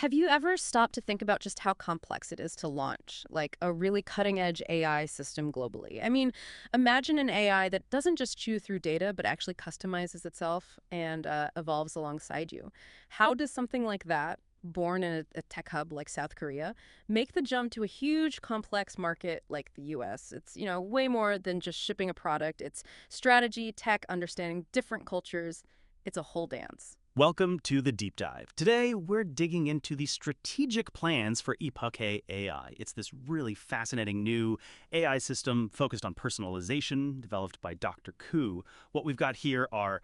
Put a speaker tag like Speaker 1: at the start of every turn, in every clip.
Speaker 1: Have you ever stopped to think about just how complex it is to launch, like a really cutting-edge AI system globally? I mean, imagine an AI that doesn't just chew through data, but actually customizes itself and evolves alongside you. How does something like that, born in a tech hub like South Korea, make the jump to a huge, complex market like the US? It's, way more than just shipping a product. It's strategy, tech, understanding different cultures. It's a whole dance.
Speaker 2: Welcome to the Deep Dive. Today, we're digging into the strategic plans for Epoch AI. It's this really fascinating new AI system focused on personalization, developed by Dr. Koo. What we've got here are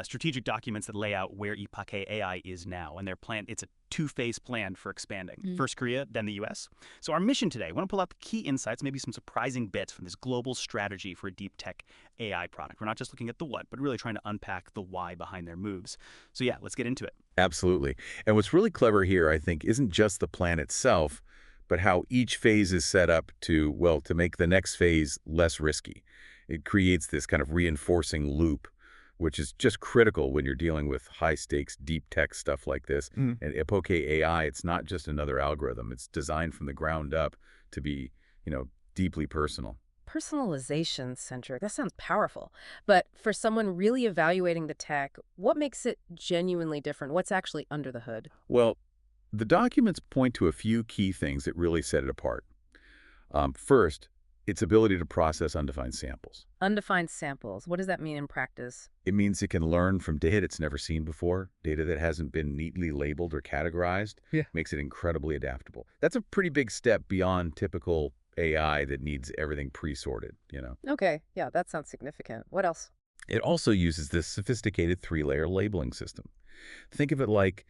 Speaker 2: strategic documents that lay out where Epoch AI is now, and their plan. It's a two-phase plan for expanding. First Korea, then the US. So our mission today, we want to pull out the key insights, maybe some surprising bits from this global strategy for a deep tech AI product. We're not just looking at the what, but really trying to unpack the why behind their moves. So yeah, let's get into it.
Speaker 3: Absolutely. And what's really clever here, I think, isn't just the plan itself, but how each phase is set up to, well, to make the next phase less risky. It creates this kind of reinforcing loop, which is just critical when you're dealing with high-stakes, deep tech stuff like this. And Epoch AI, it's not just another algorithm. It's designed from the ground up to be, deeply personal.
Speaker 1: Personalization centric. That sounds powerful. But for someone really evaluating the tech, what makes it genuinely different? What's actually under the hood?
Speaker 3: Well, the documents point to a few key things that really set it apart. First, its ability to process undefined samples.
Speaker 1: Undefined samples. What does that mean in practice?
Speaker 3: It means it can learn from data it's never seen before, data that hasn't been neatly labeled or categorized.
Speaker 1: Yeah.
Speaker 3: Makes it incredibly adaptable. That's a pretty big step beyond typical AI that needs everything pre-sorted.
Speaker 1: Okay, yeah, that sounds significant. What else?
Speaker 3: It also uses this sophisticated three-layer labeling system. Think of it like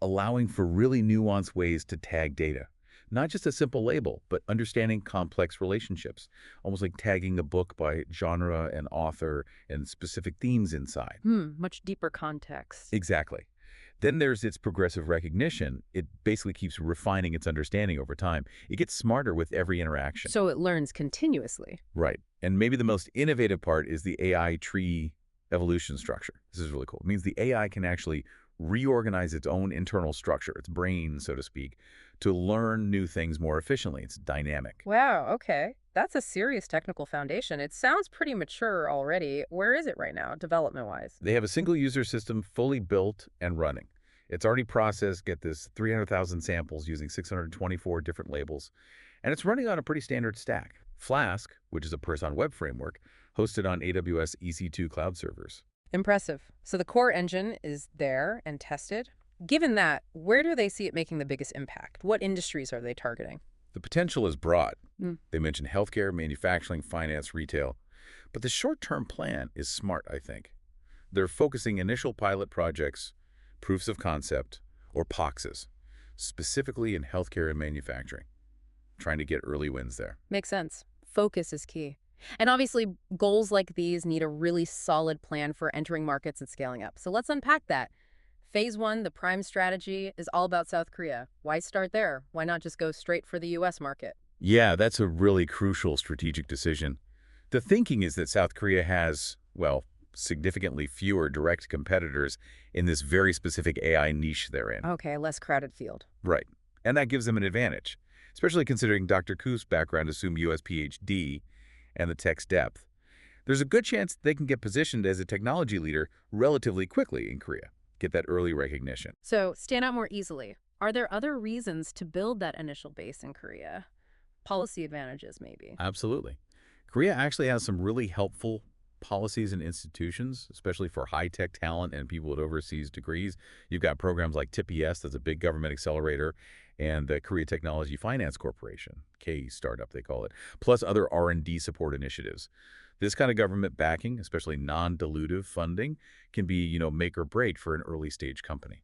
Speaker 3: allowing for really nuanced ways to tag data. Not just a simple label, but understanding complex relationships, almost like tagging a book by genre and author and specific themes inside.
Speaker 1: Much deeper context.
Speaker 3: Exactly. Then there's its progressive recognition. It basically keeps refining its understanding over time. It gets smarter with every interaction.
Speaker 1: So it learns continuously.
Speaker 3: Right. And maybe the most innovative part is the AI tree evolution structure. This is really cool. It means the AI can actually reorganize its own internal structure, its brain, so to speak, to learn new things more efficiently. It's dynamic.
Speaker 1: Wow, okay. That's a serious technical foundation. It sounds pretty mature already. Where is it right now, development-wise?
Speaker 3: They have a single user system fully built and running. It's already processed, get this, 300,000 samples using 624 different labels, and it's running on a pretty standard stack. Flask, which is a Person web framework, hosted on AWS EC2 cloud servers.
Speaker 1: Impressive. So the core engine is there and tested. Given that, where do they see it making the biggest impact? What industries are they targeting?
Speaker 3: The potential is broad. They mention healthcare, manufacturing, finance, retail. But the short-term plan is smart, I think. They're focusing initial pilot projects, proofs of concept, or POCs, specifically in healthcare and manufacturing, trying to get early wins there.
Speaker 1: Makes sense. Focus is key. And obviously, goals like these need a really solid plan for entering markets and scaling up. So let's unpack that. Phase 1, the prime strategy, is all about South Korea. Why start there? Why not just go straight for the US market?
Speaker 3: Yeah, that's a really crucial strategic decision. The thinking is that South Korea has, well, significantly fewer direct competitors in this very specific AI niche they're in.
Speaker 1: Okay, less crowded field.
Speaker 3: Right. And that gives them an advantage, especially considering Dr. Koo's background assumed U.S. PhD and the tech's depth. There's a good chance they can get positioned as a technology leader relatively quickly in Korea, get that early recognition.
Speaker 1: So stand out more easily. Are there other reasons to build that initial base in Korea? Policy advantages, maybe.
Speaker 3: Absolutely. Korea actually has some really helpful policies and institutions, especially for high-tech talent and people with overseas degrees. You've got programs like TIPES, that's a big government accelerator, and the Korea Technology Finance Corporation, K startup they call it, plus other R&D support initiatives. This kind of government backing, especially non-dilutive funding, can be, make or break for an early-stage company.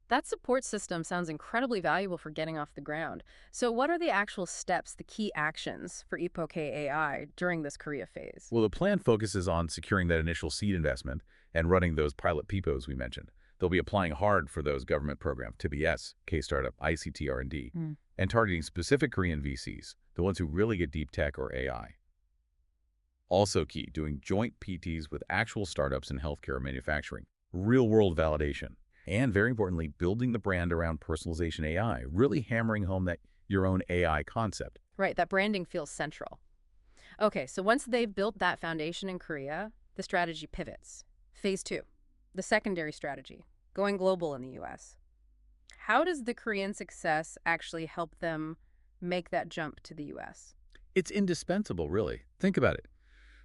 Speaker 1: That support system sounds incredibly valuable for getting off the ground. So what are the actual steps, the key actions for Epoch AI during this Korea phase?
Speaker 3: Well, the plan focuses on securing that initial seed investment and running those pilot PPOs we mentioned. They'll be applying hard for those government programs, TIPES, K-Startup, ICT R&D, and targeting specific Korean VCs, the ones who really get deep tech or AI. Also key, doing joint PTs with actual startups in healthcare and manufacturing. Real-world validation. And very importantly, building the brand around personalization AI, really hammering home that your own AI concept.
Speaker 1: Right, that branding feels central. Okay, so once they've built that foundation in Korea, the strategy pivots. Phase 2, the secondary strategy, going global in the US. How does the Korean success actually help them make that jump to the US?
Speaker 3: It's indispensable, really. Think about it.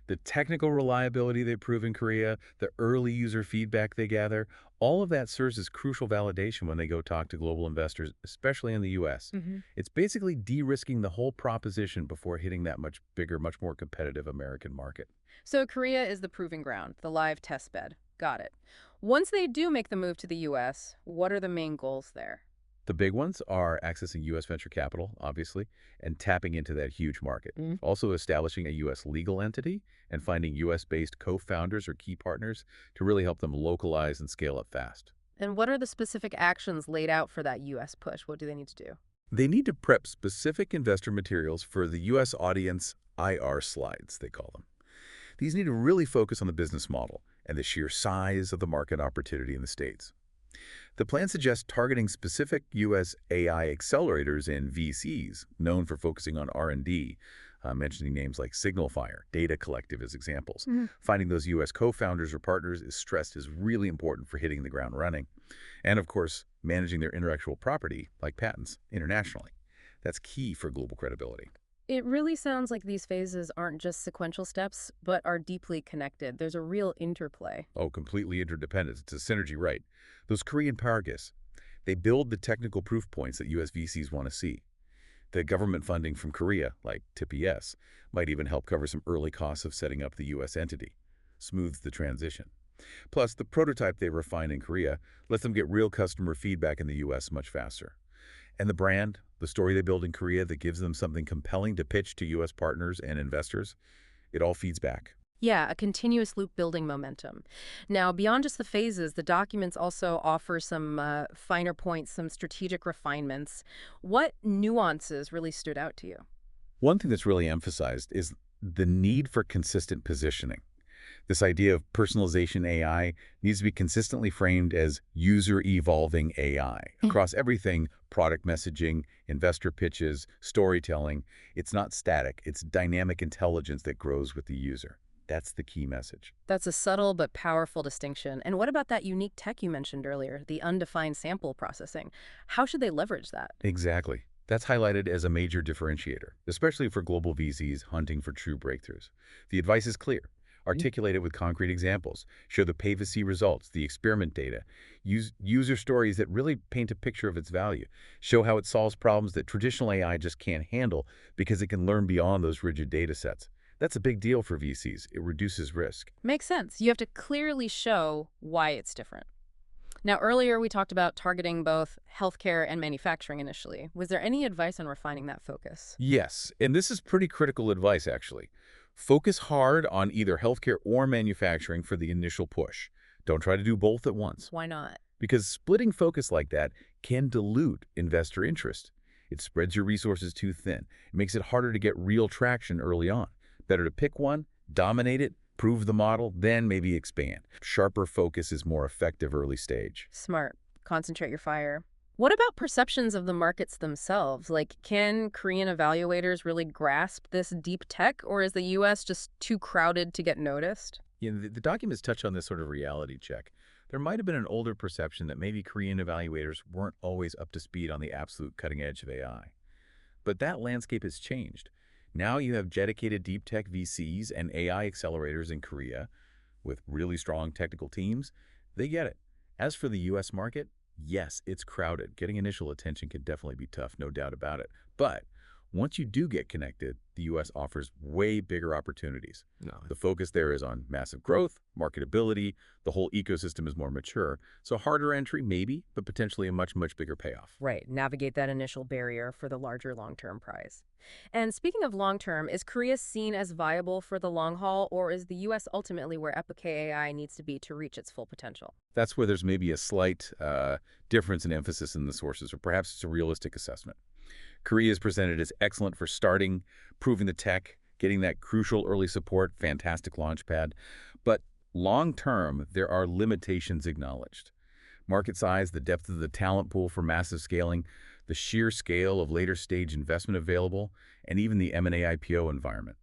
Speaker 3: The technical reliability they prove in Korea, the early user feedback they gather, all of that serves as crucial validation when they go talk to global investors, especially in the US.
Speaker 1: Hmm.
Speaker 3: It's basically de-risking the whole proposition before hitting that much bigger, much more competitive American market.
Speaker 1: So Korea is the proving ground, the live test bed. Got it. Once they do make the move to the US, what are the main goals there?
Speaker 3: The big ones are accessing U.S. venture capital, obviously, and tapping into that huge market.
Speaker 1: Mm.
Speaker 3: Also establishing a U.S. legal entity and finding U.S.-based co-founders or key partners to really help them localize and scale up fast.
Speaker 1: And what are the specific actions laid out for that US push? What do they need to do?
Speaker 3: They need to prep specific investor materials for the U.S. audience IR slides, they call them. These need to really focus on the business model and the sheer size of the market opportunity in the States. The plan suggests targeting specific U.S. AI accelerators and VCs, known for focusing on R&D, mentioning names like SignalFire, Data Collective as examples.
Speaker 1: Mhm.
Speaker 3: Finding those U.S. co-founders or partners is stressed as really important for hitting the ground running. And of course, managing their intellectual property, like patents, internationally. That's key for global credibility.
Speaker 1: It really sounds like these phases aren't just sequential steps, but are deeply connected. There's a real interplay.
Speaker 3: Oh, completely interdependent. It's a synergy, right? Those Korean paragas, they build the technical proof points that U.S. VCs want to see. The government funding from Korea, like TPS, might even help cover some early costs of setting up the U.S. entity, smooths the transition. Plus, the prototype they refine in Korea lets them get real customer feedback in the U.S. much faster. And the brand, the story they build in Korea that gives them something compelling to pitch to U.S. partners and investors, it all feeds back.
Speaker 1: Yeah, a continuous loop building momentum. Now, beyond just the phases, the documents also offer some finer points, some strategic refinements. What nuances really stood out to you?
Speaker 3: One thing that's really emphasized is the need for consistent positioning. This idea of personalization AI needs to be consistently framed as user-evolving AI across everything: product messaging, investor pitches, storytelling. It's not static. It's dynamic intelligence that grows with the user. That's the key message.
Speaker 1: That's a subtle but powerful distinction. And what about that unique tech you mentioned earlier, the undefined sample processing? How should they leverage that?
Speaker 3: Exactly. That's highlighted as a major differentiator, especially for global VCs hunting for true breakthroughs. The advice is clear. Articulate it with concrete examples. Show the pay-to-see results, the experiment data. Use user stories that really paint a picture of its value. Show how it solves problems that traditional AI just can't handle because it can learn beyond those rigid data sets. That's a big deal for VCs. It reduces risk.
Speaker 1: Makes sense. You have to clearly show why it's different. Now, earlier we talked about targeting both healthcare and manufacturing initially. Was there any advice on refining that focus?
Speaker 3: Yes, and this is pretty critical advice, actually. Focus hard on either healthcare or manufacturing for the initial push. Don't try to do both at once,
Speaker 1: Why not?
Speaker 3: because splitting focus like that can dilute investor interest. It spreads your resources too thin. It makes it harder to get real traction early on. Better to pick one, dominate it, prove the model, then maybe expand. Sharper focus is more effective early stage.
Speaker 1: Smart. Concentrate your fire. What about perceptions of the markets themselves? Like, can Korean evaluators really grasp this deep tech, or is the US just too crowded to get noticed?
Speaker 3: The documents touch on this sort of reality check. There might have been an older perception that maybe Korean evaluators weren't always up to speed on the absolute cutting edge of AI. But that landscape has changed. Now you have dedicated deep tech VCs and AI accelerators in Korea with really strong technical teams. They get it. As for the U.S. market, yes, it's crowded. Getting initial attention can definitely be tough, no doubt about it. But once you do get connected, the U.S. offers way bigger opportunities.
Speaker 2: No.
Speaker 3: The focus there is on massive growth, marketability, the whole ecosystem is more mature. So harder entry, maybe, but potentially a much, much bigger payoff.
Speaker 1: Right. Navigate that initial barrier for the larger long-term prize. And speaking of long-term, is Korea seen as viable for the long haul, or is the U.S. ultimately where Epic AI needs to be to reach its full potential?
Speaker 3: That's where there's maybe a slight difference in emphasis in the sources, or perhaps it's a realistic assessment. Korea is presented as excellent for starting, proving the tech, getting that crucial early support, fantastic launch pad. But long term, there are limitations acknowledged. Market size, the depth of the talent pool for massive scaling, the sheer scale of later stage investment available, and even the M&A IPO environment.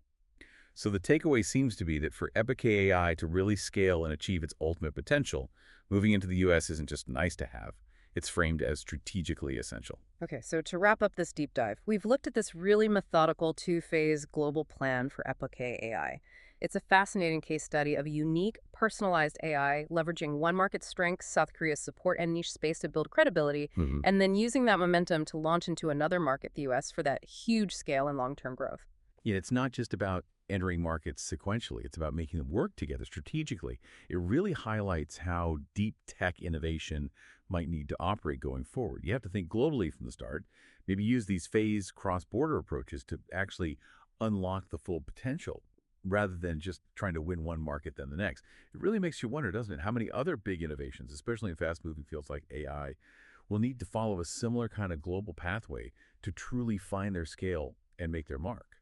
Speaker 3: So the takeaway seems to be that for Epic AI to really scale and achieve its ultimate potential, moving into the US isn't just nice to have, it's framed as strategically essential.
Speaker 1: Okay, so to wrap up this deep dive, we've looked at this really methodical two-phase global plan for Epoche AI. It's a fascinating case study of a unique, personalized AI leveraging one market's strengths, South Korea's support and niche space to build credibility,
Speaker 3: Mhm.
Speaker 1: and then using that momentum to launch into another market, the US, for that huge scale and long-term growth.
Speaker 3: Yeah, it's not just about entering markets sequentially. It's about making them work together strategically. It really highlights how deep tech innovation might need to operate going forward. You have to think globally from the start, maybe use these phased cross-border approaches to actually unlock the full potential rather than just trying to win one market then the next. It really makes you wonder, doesn't it, how many other big innovations, especially in fast-moving fields like AI, will need to follow a similar kind of global pathway to truly find their scale and make their mark.